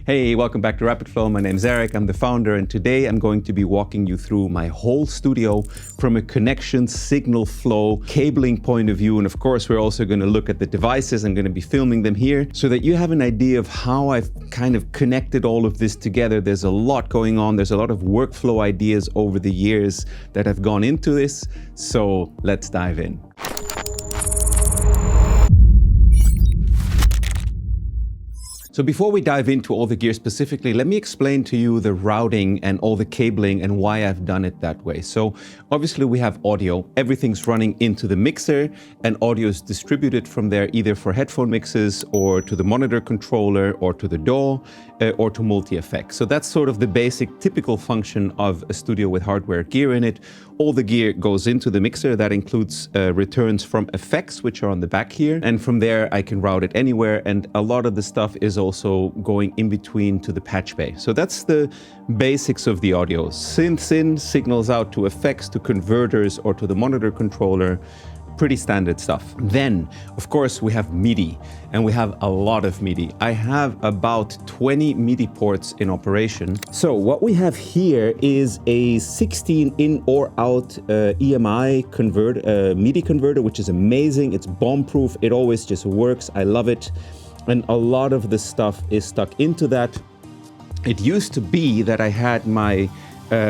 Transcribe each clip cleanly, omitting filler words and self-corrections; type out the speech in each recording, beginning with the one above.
Hey, welcome back to Rapid Flow. My name's Eric, I'm the founder, and today I'm going to be walking you through my whole studio from a connection, signal flow, cabling point of view. And of course, we're also going to look at the devices. I'm going to be filming them here so that you have an idea of how I've kind of connected all of this together. There's a lot going on. There's a lot of workflow ideas over the years that have gone into this. So let's dive in. So before we dive into all the gear specifically, let me explain to you the routing and all the cabling and why I've done it that way. So obviously we have audio, everything's running into the mixer, and audio is distributed from there either for headphone mixes or to the monitor controller or to the DAW or to multi-effect. So that's sort of the basic typical function of a studio with hardware gear in it. All the gear goes into the mixer. That includes returns from effects, which are on the back here. And from there, I can route it anywhere. And a lot of the stuff is also going in between to the patch bay. So that's the basics of the audio. Synths in, signals out to effects, to converters, or to the monitor controller. Pretty standard stuff. Then, of course, we have MIDI, and we have a lot of MIDI. I have about 20 MIDI ports in operation. So what we have here is a 16 in or out EMI MIDI converter, which is amazing. It's bomb-proof. It always just works. I love it. And a lot of the stuff is stuck into that. It used to be that I had my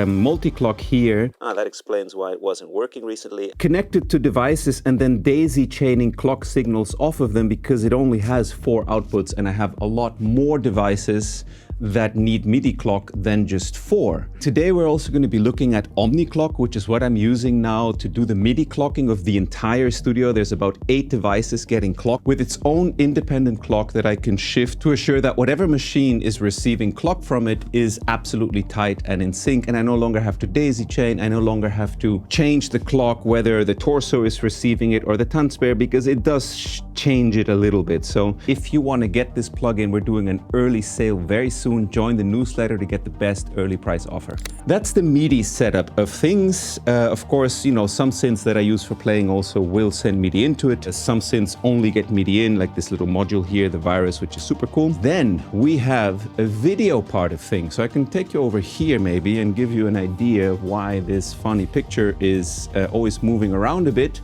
multi-clock here. That explains why it wasn't working recently. Connected to devices and then daisy chaining clock signals off of them because it only has 4 outputs, and I have a lot more devices that need MIDI clock than just 4. Today we're also going to be looking at Omni Clock, which is what I'm using now to do the MIDI clocking of the entire studio. There's about 8 devices getting clocked with its own independent clock that I can shift to assure that whatever machine is receiving clock from it is absolutely tight and in sync, and I no longer have to daisy chain. I no longer have to change the clock whether the torso is receiving it or the Tanzbär, because it does change it a little bit. So if you want to get this plugin, we're doing an early sale very soon. Join the newsletter to get the best early price offer. That's the MIDI setup of things. Of course, you know, some synths that I use for playing also will send MIDI into it. Some synths only get MIDI in, like this little module here, the Virus, which is super cool. Then we have a video part of things. So I can take you over here maybe and give you an idea of why this funny picture is always moving around a bit,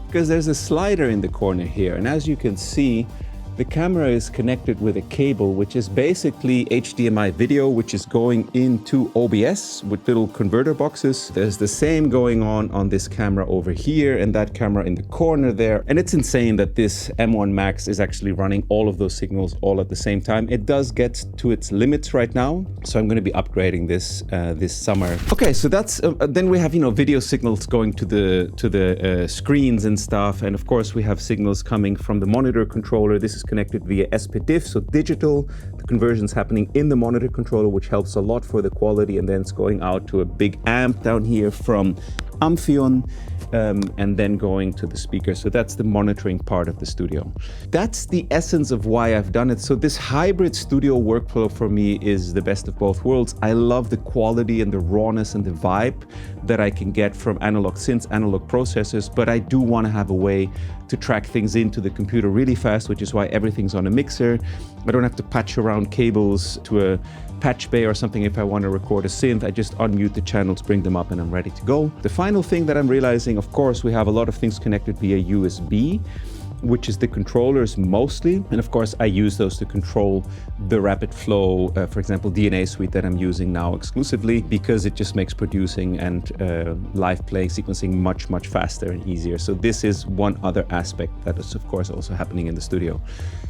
because there's a slider in the corner here. And as you can see, the camera is connected with a cable, which is basically HDMI video, which is going into OBS with little converter boxes. There's the same going on this camera over here and that camera in the corner there. And it's insane that this M1 Max is actually running all of those signals all at the same time. It does get to its limits right now, so I'm going to be upgrading this this summer. Okay, so that's then we have, you know, video signals going to the screens and stuff, and of course we have signals coming from the monitor controller. This is connected via SPDIF, so digital. The conversion's happening in the monitor controller, which helps a lot for the quality, and then it's going out to a big amp down here from Amphion, and then going to the speaker. So that's the monitoring part of the studio. That's the essence of why I've done it. So this hybrid studio workflow for me is the best of both worlds. I love the quality and the rawness and the vibe that I can get from analog synths, analog processors, but I do want to have a way to track things into the computer really fast, which is why everything's on a mixer. I don't have to patch around cables to a patch bay or something. If I want to record a synth, I just unmute the channels, bring them up, and I'm ready to go. The final thing that I'm realizing, of course, we have a lot of things connected via USB, which is the controllers mostly. And of course, I use those to control the Rapid Flow, for example, DNA suite that I'm using now exclusively, because it just makes producing and live playing, sequencing much, much faster and easier. So this is one other aspect that is, of course, also happening in the studio.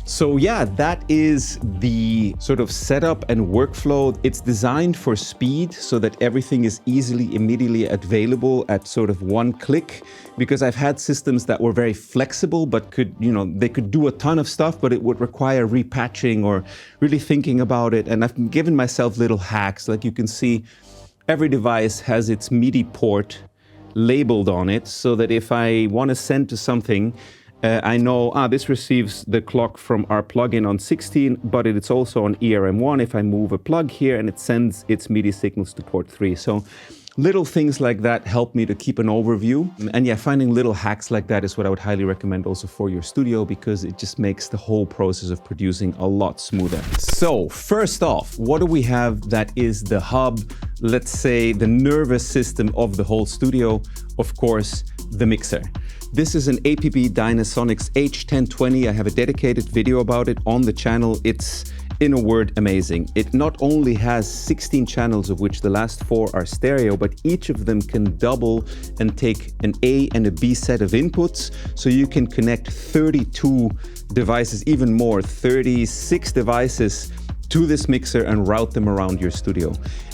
So yeah, that is the sort of setup and workflow. It's designed for speed so that everything is easily, immediately available at sort of one click, because I've had systems that were very flexible, but could, you know, they could do a ton of stuff, but it would require repatching or really thinking about it. And I've given myself little hacks. Like you can see, every device has its MIDI port labeled on it, so that if I want to send to something, I know, this receives the clock from our plugin on 16, but it's also on ERM1 if I move a plug here, and it sends its MIDI signals to port 3. So Little things like that help me to keep an overview. And yeah, finding little hacks like that is what I would highly recommend also for your studio, because it just makes the whole process of producing a lot smoother. So first off, what do we have that is the hub, let's say the nervous system of the whole studio? Of course, the mixer. This is an APB Dynasonics H1020. I have a dedicated video about it on the channel. It's, in a word, amazing. It not only has 16 channels, of which the last 4 are stereo, but each of them can double and take an A and a B set of inputs. So you can connect 32 devices, even more, 36 devices to this mixer and route them around your studio.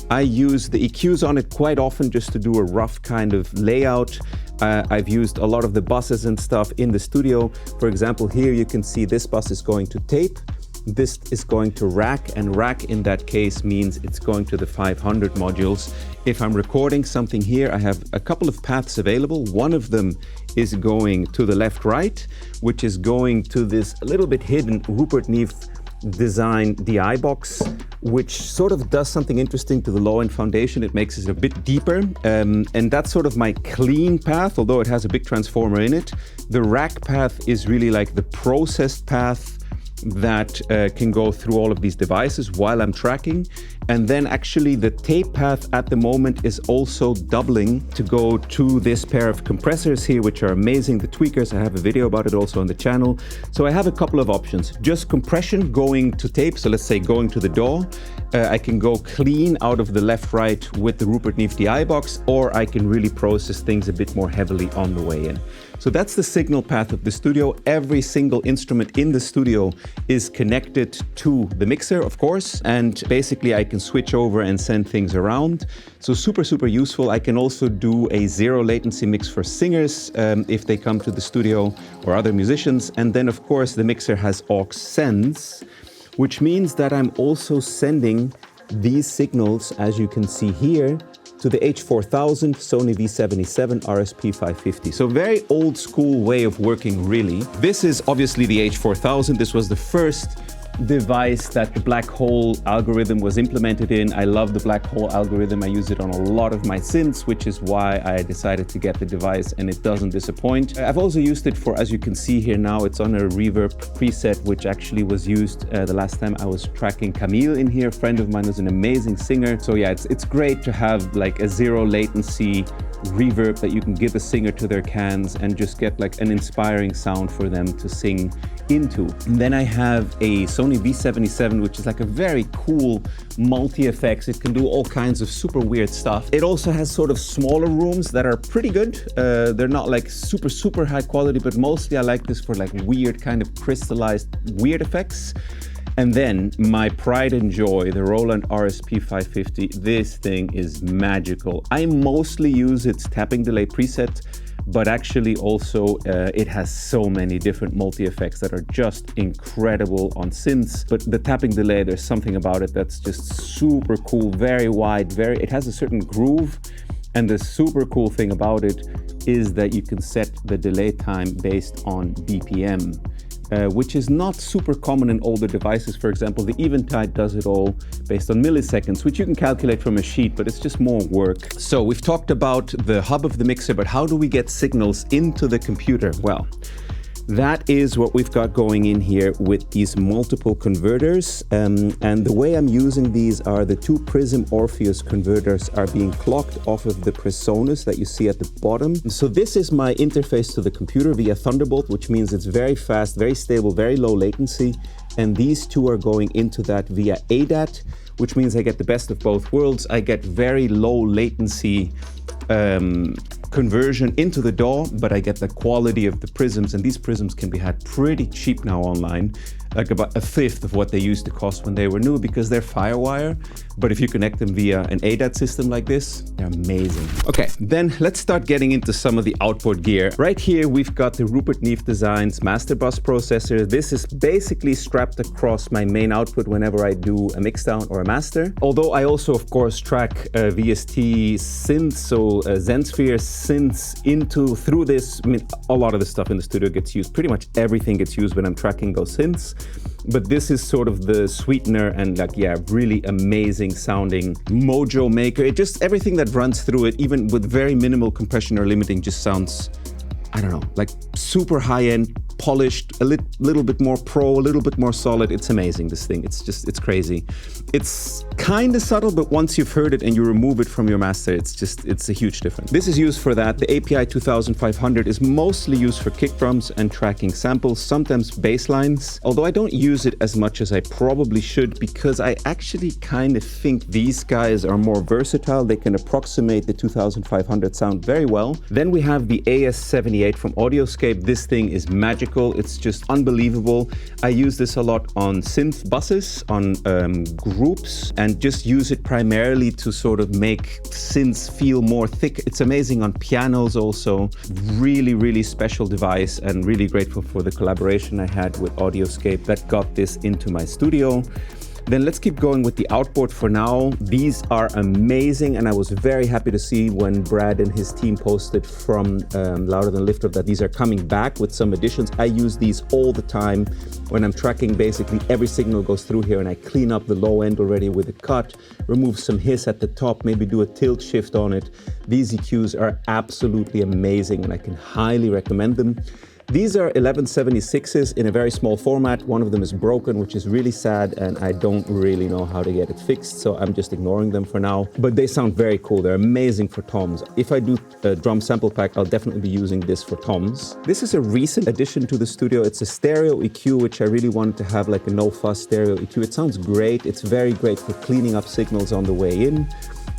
I use the EQs on it quite often just to do a rough kind of layout. I've used a lot of the buses and stuff in the studio. For example, here you can see this bus is going to tape. This is going to rack, and rack in that case means it's going to the 500 modules. If I'm recording something here, I have a couple of paths available. One of them is going to the left-right, which is going to this a little bit hidden Rupert Neve design DI box, which sort of does something interesting to the low-end foundation. It makes it a bit deeper, and that's sort of my clean path, although it has a big transformer in it. The rack path is really like the processed path that can go through all of these devices while I'm tracking. And then actually the tape path at the moment is also doubling to go to this pair of compressors here, which are amazing, the tweakers. I have a video about it also on the channel. So I have a couple of options. Just compression going to tape, so let's say going to the DAW. I can go clean out of the left-right with the Rupert Neve DI box, or I can really process things a bit more heavily on the way in. So that's the signal path of the studio. Every single instrument in the studio is connected to the mixer, of course, and basically I can switch over and send things around. So super, super useful. I can also do a zero latency mix for singers if they come to the studio, or other musicians. And then of course the mixer has aux sends, which means that I'm also sending these signals, as you can see here, to the H4000, Sony V77, RSP550. So very old school way of working, really. This is obviously the H4000. This was the first device that the black hole algorithm was implemented in. I love the black hole algorithm. I use it on a lot of my synths, which is why I decided to get the device, and it doesn't disappoint. I've also used it for, as you can see here now, it's on a reverb preset, which actually was used the last time I was tracking Camille in here. A friend of mine was an amazing singer. So yeah, it's great to have like a zero latency reverb that you can give a singer to their cans and just get like an inspiring sound for them to sing into. And then I have a Sony V77, which is like a very cool multi-effects. It can do all kinds of super weird stuff. It also has sort of smaller rooms that are pretty good. They're not like super, super high quality, but mostly I like this for like weird kind of crystallized weird effects. And then my pride and joy, the Roland RSP550. This thing is magical. I mostly use its tapping delay preset, but actually also it has so many different multi-effects that are just incredible on synths. But the tapping delay, there's something about it that's just super cool, very wide, it has a certain groove. And the super cool thing about it is that you can set the delay time based on BPM. Which is not super common in older devices. For example, the Eventide does it all based on milliseconds, which you can calculate from a sheet, but it's just more work. So we've talked about the hub of the mixer, but how do we get signals into the computer? Well, that is what we've got going in here with these multiple converters. And the way I'm using these are the two Prism Orpheus converters are being clocked off of the Presonus that you see at the bottom. So this is my interface to the computer via Thunderbolt, which means it's very fast, very stable, very low latency. And these two are going into that via ADAT, which means I get the best of both worlds. I get very low latency conversion into the DAW, but I get the quality of the prisms, and these prisms can be had pretty cheap now online, like about a fifth of what they used to cost when they were new, because they're Firewire. But if you connect them via an ADAT system like this, they're amazing. Okay, then let's start getting into some of the outboard gear. Right here, we've got the Rupert Neve Designs Master Bus processor. This is basically strapped across my main output whenever I do a mixdown or a master. Although I also, of course, track VST synths, so Zensphere synths through this. I mean, a lot of the stuff in the studio gets used. Pretty much everything gets used when I'm tracking those synths. But this is sort of the sweetener and like, yeah, really amazing sounding mojo maker. It just, everything that runs through it, even with very minimal compression or limiting, just sounds, I don't know, like super high end, polished, a little bit more pro, a little bit more solid. It's amazing, this thing. It's crazy. It's kind of subtle, but once you've heard it and you remove it from your master, it's a huge difference. This is used for that. The API 2500 is mostly used for kick drums and tracking samples, sometimes bass lines, although I don't use it as much as I probably should because I actually kind of think these guys are more versatile. They can approximate the 2500 sound very well. Then we have the AS78 from Audioscape. This thing is magical. It's just unbelievable. I use this a lot on synth buses, on groups, and just use it primarily to sort of make synths feel more thick. It's amazing on pianos also. Really, really special device, and really grateful for the collaboration I had with Audioscape that got this into my studio. Then let's keep going with the outboard for now. These are amazing, and I was very happy to see when Brad and his team posted from Louder Than Liftoff that these are coming back with some additions. I use these all the time when I'm tracking. Basically every signal goes through here, and I clean up the low end already with a cut, remove some hiss at the top, maybe do a tilt shift on it. These EQs are absolutely amazing, and I can highly recommend them. These are 1176s in a very small format. One of them is broken, which is really sad, and I don't really know how to get it fixed, so I'm just ignoring them for now. But they sound very cool. They're amazing for toms. If I do a drum sample pack, I'll definitely be using this for toms. This is a recent addition to the studio. It's a stereo EQ, which I really wanted to have, like a no-fuss stereo EQ. It sounds great. It's very great for cleaning up signals on the way in.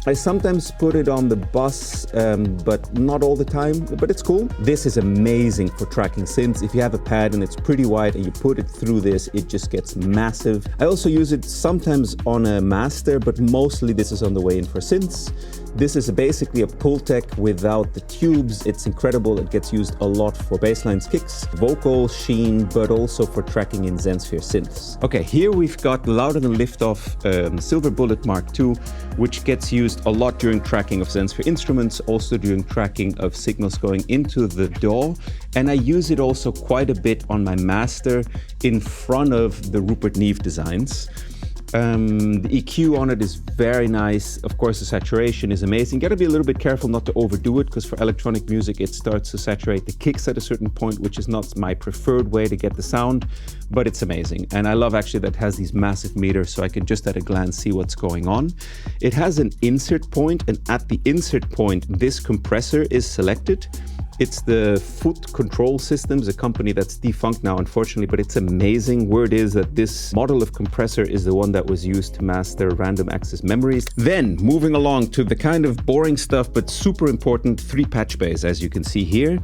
I sometimes put it on the bus, but not all the time, but it's cool. This is amazing for tracking synths. If you have a pad and it's pretty wide and you put it through this, it just gets massive. I also use it sometimes on a master, but mostly this is on the way in for synths. This is basically a Pultec without the tubes. It's incredible. It gets used a lot for basslines, kicks, vocal, sheen, but also for tracking in Zensphere synths. Okay, here we've got Louder Than Liftoff Silver Bullet Mark II, which gets used a lot during tracking of Zensphere instruments, also during tracking of signals going into the DAW. And I use it also quite a bit on my master in front of the Rupert Neve designs. The EQ on it is very nice. Of course, the saturation is amazing. You gotta be a little bit careful not to overdo it, because for electronic music, it starts to saturate the kicks at a certain point, which is not my preferred way to get the sound, but it's amazing. And I love actually that it has these massive meters, so I can just at a glance see what's going on. It has an insert point, and at the insert point, this compressor is selected. It's the Foot Control Systems, a company that's defunct now, unfortunately, but it's amazing. Word is that this model of compressor is the one that was used to master random access memories. Then, moving along to the kind of boring stuff, but super important, 3 patch bays, as you can see here.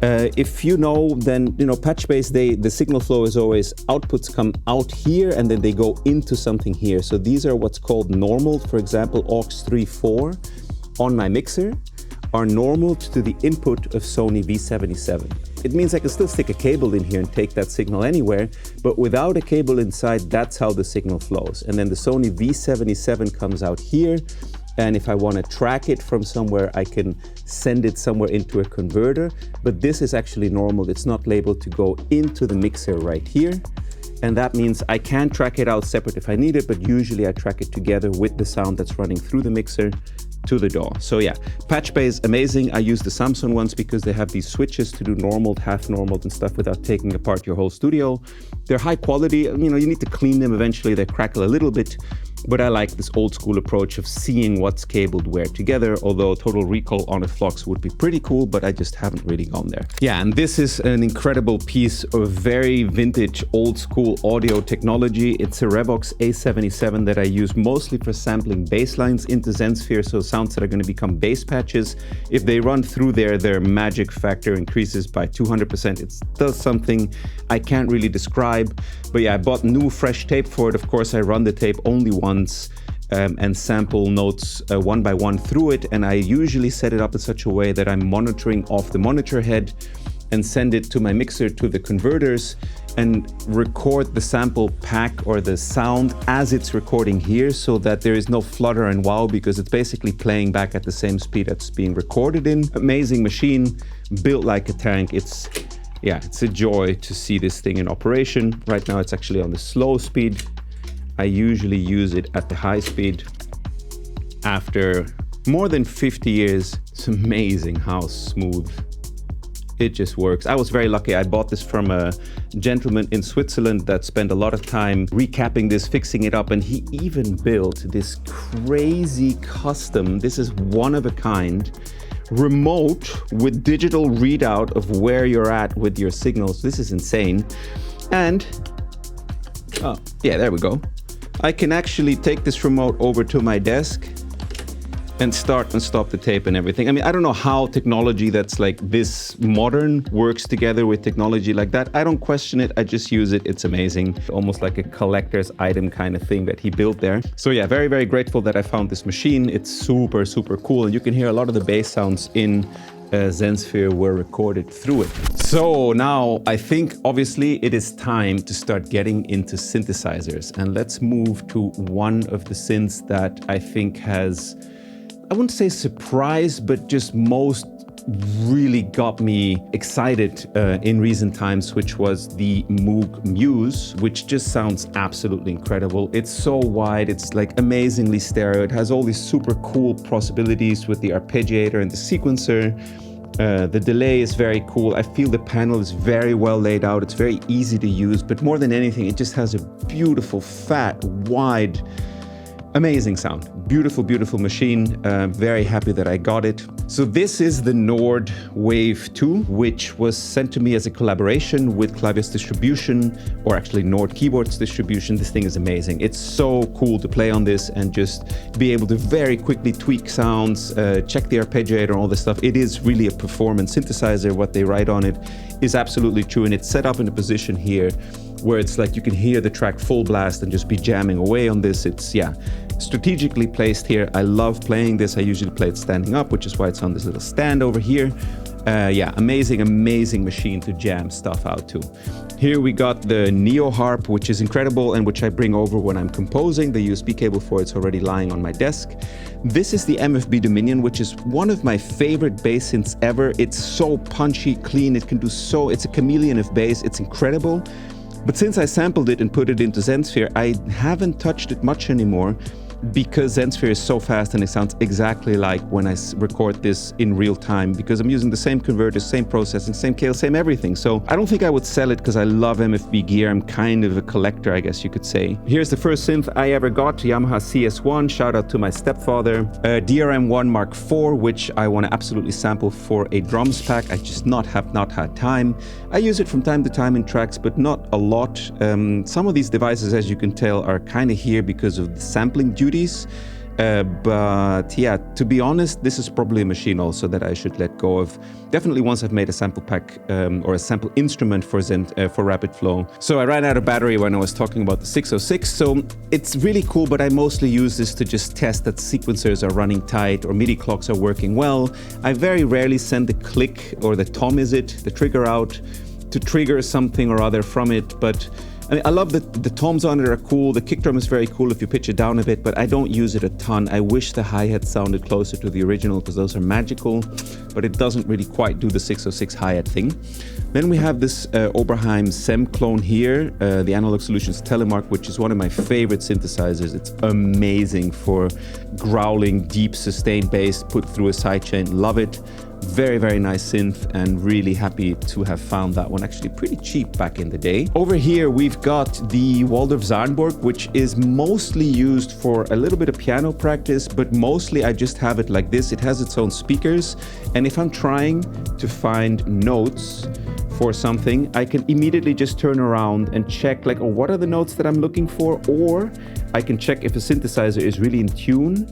If you know, then, patch bays, the signal flow is always outputs come out here and then they go into something here. So these are what's called normal. For example, aux 3.4 on my mixer are normal to the input of Sony V77. It means I can still stick a cable in here and take that signal anywhere, but without a cable inside, that's how the signal flows. And then the Sony V77 comes out here, and if I want to track it from somewhere, I can send it somewhere into a converter, but this is actually normal. It's not labeled to go into the mixer right here. And that means I can track it out separate if I need it, but usually I track it together with the sound that's running through the mixer to the DAW. So yeah, patch bay is amazing. I use the Samsung ones because they have these switches to do normaled, half normaled and stuff without taking apart your whole studio. They're high quality. You need to clean them eventually. They crackle a little bit, but I like this old school approach of seeing what's cabled where together, although Total Recall on a Flux would be pretty cool, but I just haven't really gone there. Yeah, and this is an incredible piece of very vintage, old school audio technology. It's a Revox A77 that I use mostly for sampling bass lines into Zensphere, so sounds that are going to become bass patches. If they run through there, their magic factor increases by 200%. It does something I can't really describe, but yeah, I bought new fresh tape for it. Of course, I run the tape only once and sample notes one by one through it, and I usually set it up in such a way that I'm monitoring off the monitor head and send it to my mixer to the converters and record the sample pack or the sound as it's recording here, so that there is no flutter and wow, because it's basically playing back at the same speed that's being recorded in. Amazing machine, built like a tank. It's yeah, it's a joy to see this thing in operation. Right now it's actually on the slow speed. I usually use it at the high speed. After more than 50 years, it's amazing how smooth it just works. I was very lucky. I bought this from a gentleman in Switzerland that spent a lot of time recapping this, fixing it up, and he even built this crazy custom, this is one of a kind, remote with digital readout of where you're at with your signals. This is insane. And, oh, yeah, there we go. I can actually take this remote over to my desk and start and stop the tape and everything. I mean, I don't know how technology that's like this modern works together with technology like that. I don't question it, I just use it. It's amazing. Almost like a collector's item kind of thing that he built there. So yeah, very, very grateful that I found this machine. It's super, super cool. And you can hear a lot of the bass sounds in Zensphere were recorded through it. So now I think obviously it is time to start getting into synthesizers. And let's move to one of the synths that I think has, I wouldn't say surprise, but just most really got me excited in recent times, which was the Moog Muse, which just sounds absolutely incredible. It's so wide, it's like amazingly stereo. It has all these super cool possibilities with the arpeggiator and the sequencer. The delay is very cool. I feel the panel is very well laid out. It's very easy to use, but more than anything, it just has a beautiful, fat, wide, amazing sound. Beautiful, beautiful machine. Very happy that I got it. So this is the Nord Wave 2, which was sent to me as a collaboration with Clavius Distribution, or actually Nord Keyboards Distribution. This thing is amazing. It's so cool to play on this and just be able to very quickly tweak sounds, check the arpeggiator and all this stuff. It is really a performance synthesizer. What they write on it is absolutely true, and it's set up in a position here where it's like you can hear the track full blast and just be jamming away on this. It's, yeah, strategically placed here. I love playing this. I usually play it standing up, which is why it's on this little stand over here. Yeah, amazing, amazing machine to jam stuff out to. Here we got the Neo Harp, which is incredible and which I bring over when I'm composing. The USB cable for it's already lying on my desk. This is the MFB Dominion, which is one of my favorite bass synths ever. It's so punchy, clean. It can do so, it's a chameleon of bass. It's incredible. But since I sampled it and put it into Zensphere, I haven't touched it much anymore because Zensphere is so fast and it sounds exactly like when I record this in real time, because I'm using the same converters, same processing, same scale, same everything. So I don't think I would sell it because I love MFB gear. I'm kind of a collector, I guess you could say. Here's the first synth I ever got, Yamaha CS1. Shout out to my stepfather. DRM1 Mark IV, which I want to absolutely sample for a drums pack. I just have not had time. I use it from time to time in tracks, but not a lot. Some of these devices, as you can tell, are kind of here because of the sampling duties. But yeah, to be honest, this is probably a machine also that I should let go of. Definitely once I've made a sample pack or a sample instrument for Rapid Flow. So I ran out of battery when I was talking about the 606. So it's really cool, but I mostly use this to just test that sequencers are running tight or MIDI clocks are working well. I very rarely send the click or the tom, the trigger out to trigger something or other from it, but I mean, I love that the toms on it are cool. The kick drum is very cool if you pitch it down a bit, but I don't use it a ton. I wish the hi-hat sounded closer to the original because those are magical, but it doesn't really quite do the 606 hi-hat thing. Then we have this Oberheim SEM clone here, the Analog Solutions Telemark, which is one of my favorite synthesizers. It's amazing for growling, deep, sustained bass put through a sidechain. Love it. Very, very nice synth, and really happy to have found that one actually pretty cheap back in the day. Over here we've got the Waldorf Zarnburg, which is mostly used for a little bit of piano practice, but mostly I just have it like this. It has its own speakers, and if I'm trying to find notes for something, I can immediately just turn around and check like, oh, what are the notes that I'm looking for, or I can check if a synthesizer is really in tune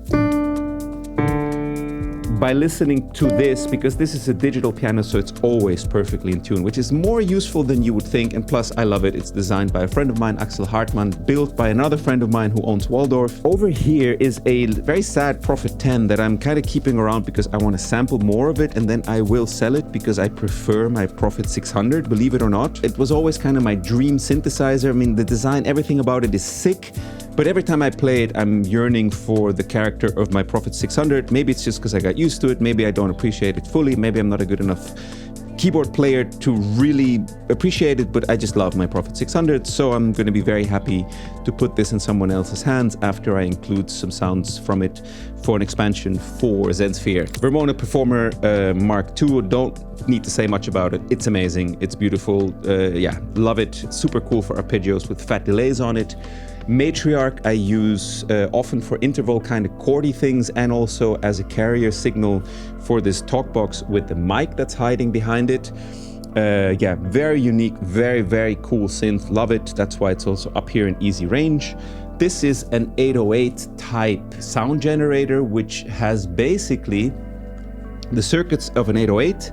by listening to this, because this is a digital piano, so it's always perfectly in tune, which is more useful than you would think. And plus, I love it. It's designed by a friend of mine, Axel Hartmann, built by another friend of mine who owns Waldorf. Over here is a very sad Prophet 10 that I'm kind of keeping around because I want to sample more of it, and then I will sell it because I prefer my Prophet 600, believe it or not. It was always kind of my dream synthesizer. I mean, the design, everything about it is sick. But every time I play it, I'm yearning for the character of my Prophet 600. Maybe it's just because I got used to it. Maybe I don't appreciate it fully. Maybe I'm not a good enough keyboard player to really appreciate it, but I just love my Prophet 600, so I'm going to be very happy to put this in someone else's hands after I include some sounds from it for an expansion for Zensphere. Vermona Performer Mark II, don't need to say much about it. It's amazing, it's beautiful, yeah, love it. It's super cool for arpeggios with fat delays on it. Matriarch I use often for interval kind of chordy things, and also as a carrier signal for this talk box with the mic that's hiding behind it. Yeah, very unique, very, very cool synth. Love it. That's why it's also up here in easy range. This is an 808 type sound generator, which has basically the circuits of an 808,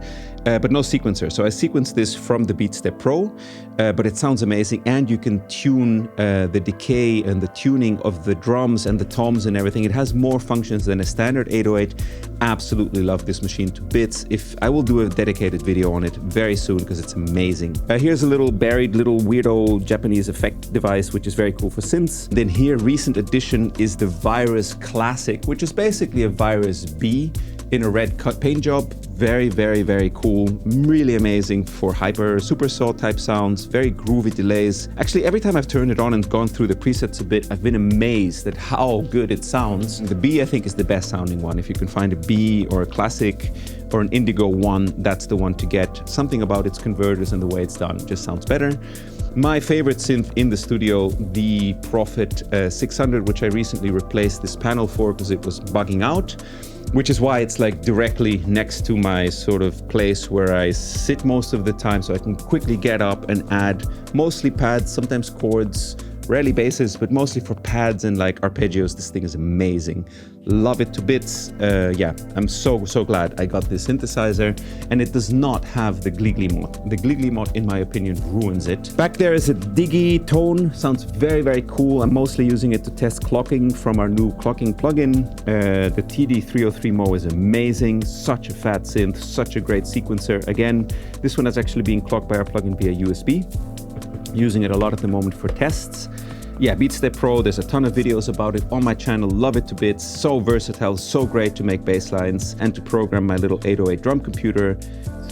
but no sequencer. So I sequenced this from the BeatStep Pro, but it sounds amazing, and you can tune the decay and the tuning of the drums and the toms and everything. It has more functions than a standard 808. Absolutely love this machine to bits. I will do a dedicated video on it very soon because it's amazing. Here's a little buried little weirdo Japanese effect device, which is very cool for synths. Then here, recent addition is the Virus Classic, which is basically a Virus B in a red cut paint job. Very, very, very cool. Really amazing for hyper, super saw type sounds, very groovy delays. Actually, every time I've turned it on and gone through the presets a bit, I've been amazed at how good it sounds. The B, I think, is the best sounding one. If you can find a B or a Classic or an Indigo one, that's the one to get. Something about its converters and the way it's done just sounds better. My favorite synth in the studio, the Prophet 600, which I recently replaced this panel for because it was bugging out, which is why it's like directly next to my sort of place where I sit most of the time, so I can quickly get up and add mostly pads, sometimes chords, rarely basses, but mostly for pads and like arpeggios. This thing is amazing. Love it to bits. Yeah, I'm so glad I got this synthesizer, and it does not have the Gliggly mod. The Gliggly mod, in my opinion, ruins it. Back there is a Diggy Tone. Sounds very, very cool. I'm mostly using it to test clocking from our new clocking plugin. The TD303 Mo is amazing. Such a fat synth, such a great sequencer. Again, this one is actually being clocked by our plugin via USB. Using it a lot at the moment for tests. Yeah, BeatStep Pro, there's a ton of videos about it on my channel. Love it to bits. So versatile, so great to make bass lines and to program my little 808 drum computer.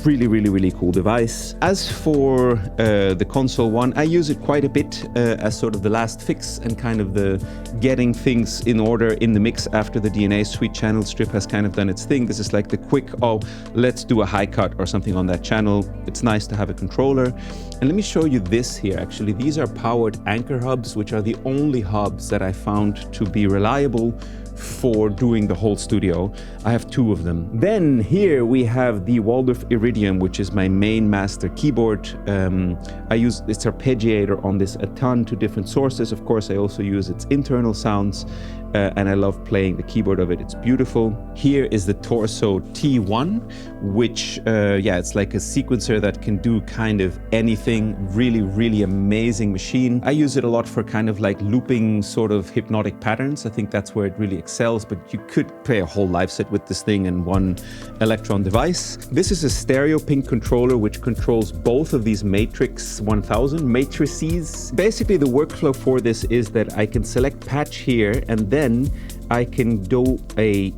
Really, really, really cool device. As for the console one, I use it quite a bit as sort of the last fix and kind of the getting things in order in the mix after the DNA Suite channel strip has kind of done its thing. This is like the quick, oh, let's do a high cut or something on that channel. It's nice to have a controller. And let me show you this here. Actually, these are powered anchor hubs, which are the only hubs that I found to be reliable for doing the whole studio. I have two of them. Then here we have the Waldorf Iridium, which is my main master keyboard. I use its arpeggiator on this a ton to different sources. Of course, I also use its internal sounds, and I love playing the keyboard of it. It's beautiful. Here is the Torso T1, which, yeah, it's like a sequencer that can do kind of anything. Really, really amazing machine. I use it a lot for kind of like looping sort of hypnotic patterns. I think that's where it really excels, but you could play a whole live set with this thing and one Electron device. This is a stereo pink controller, which controls both of these Matrix 1000 matrices. Basically, the workflow for this is that I can select patch here, and then I can do a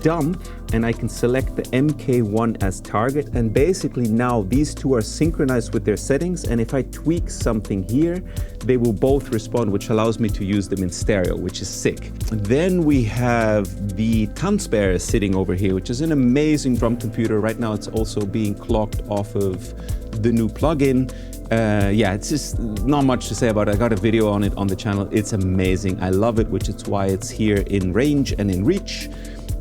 dump, and I can select the MK1 as target, and basically now these two are synchronized with their settings, and if I tweak something here, they will both respond, which allows me to use them in stereo, which is sick. Then we have the Tanzbär sitting over here, which is an amazing drum computer. Right now it's also being clocked off of the new plugin. Yeah, it's just not much to say about it. I got a video on it on the channel. It's amazing. I love it, which is why it's here in range and in reach.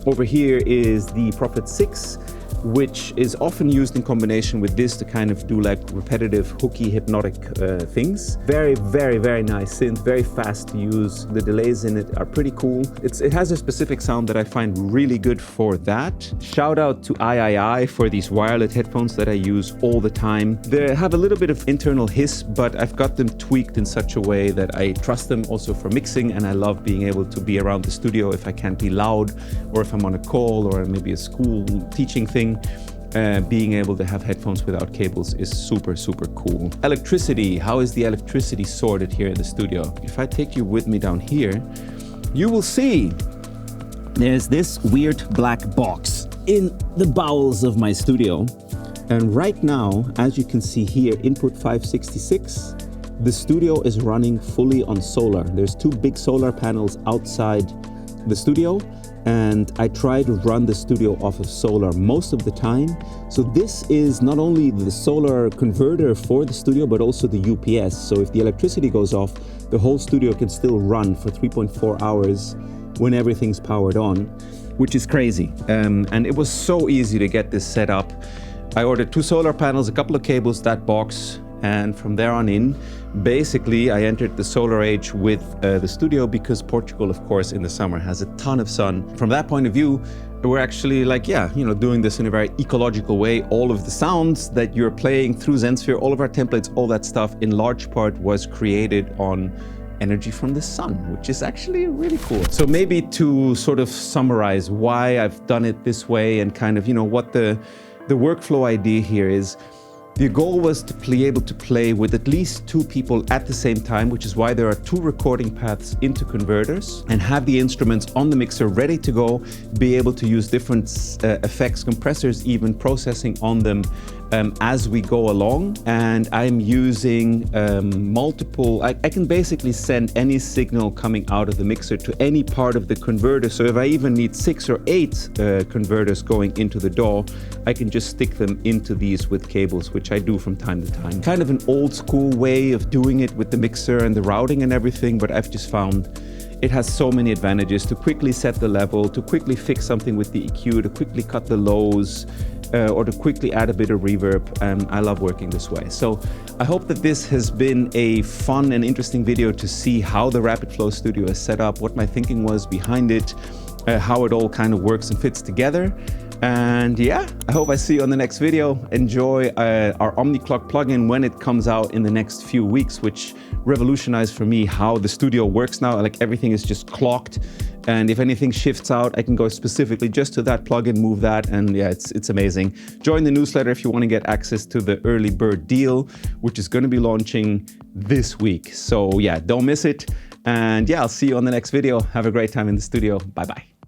Over here is the Prophet 6, which is often used in combination with this to kind of do like repetitive, hooky, hypnotic things. Very, very, very nice synth, very fast to use. The delays in it are pretty cool. It has a specific sound that I find really good for that. Shout out to III for these wireless headphones that I use all the time. They have a little bit of internal hiss, but I've got them tweaked in such a way that I trust them also for mixing, and I love being able to be around the studio if I can't be loud, or if I'm on a call or maybe a school teaching thing. Being able to have headphones without cables is super, super cool. Electricity, how is the electricity sorted here in the studio? If I take you with me down here, you will see there's this weird black box in the bowels of my studio. And right now, as you can see here, input 566, the studio is running fully on solar. There's 2 big solar panels outside the studio, and I try to run the studio off of solar most of the time. So this is not only the solar converter for the studio, but also the UPS. So if the electricity goes off, the whole studio can still run for 3.4 hours when everything's powered on, which is crazy. And it was so easy to get this set up. I ordered 2 solar panels, a couple of cables, that box, and from there on in, basically I entered the solar age with the studio, because Portugal, of course, in the summer has a ton of sun. From that point of view, we're actually like, doing this in a very ecological way. All of the sounds that you're playing through Zensphere, all of our templates, all that stuff, in large part was created on energy from the sun, which is actually really cool. So maybe to sort of summarize why I've done it this way and kind of, what the workflow idea here is. The goal was to be able to play with at least 2 people at the same time, which is why there are 2 recording paths into converters, and have the instruments on the mixer ready to go, be able to use different effects, compressors, even processing on them as we go along. And I'm using multiple, I can basically send any signal coming out of the mixer to any part of the converter. So if I even need 6 or 8 converters going into the DAW, I can just stick them into these with cables, which I do from time to time. Kind of an old school way of doing it with the mixer and the routing and everything, but I've just found it has so many advantages to quickly set the level, to quickly fix something with the EQ, to quickly cut the lows, or to quickly add a bit of reverb. I love working this way. So I hope that this has been a fun and interesting video to see how the Rapid Flow Studio is set up, what my thinking was behind it, how it all kind of works and fits together. And yeah, I hope I see you on the next video. Enjoy our OmniClock plugin when it comes out in the next few weeks, which revolutionized for me how the studio works now. Like, everything is just clocked. And if anything shifts out, I can go specifically just to that plugin, move that, and yeah, it's amazing. Join the newsletter if you want to get access to the early bird deal, which is going to be launching this week. So yeah, don't miss it. And yeah, I'll see you on the next video. Have a great time in the studio. Bye-bye.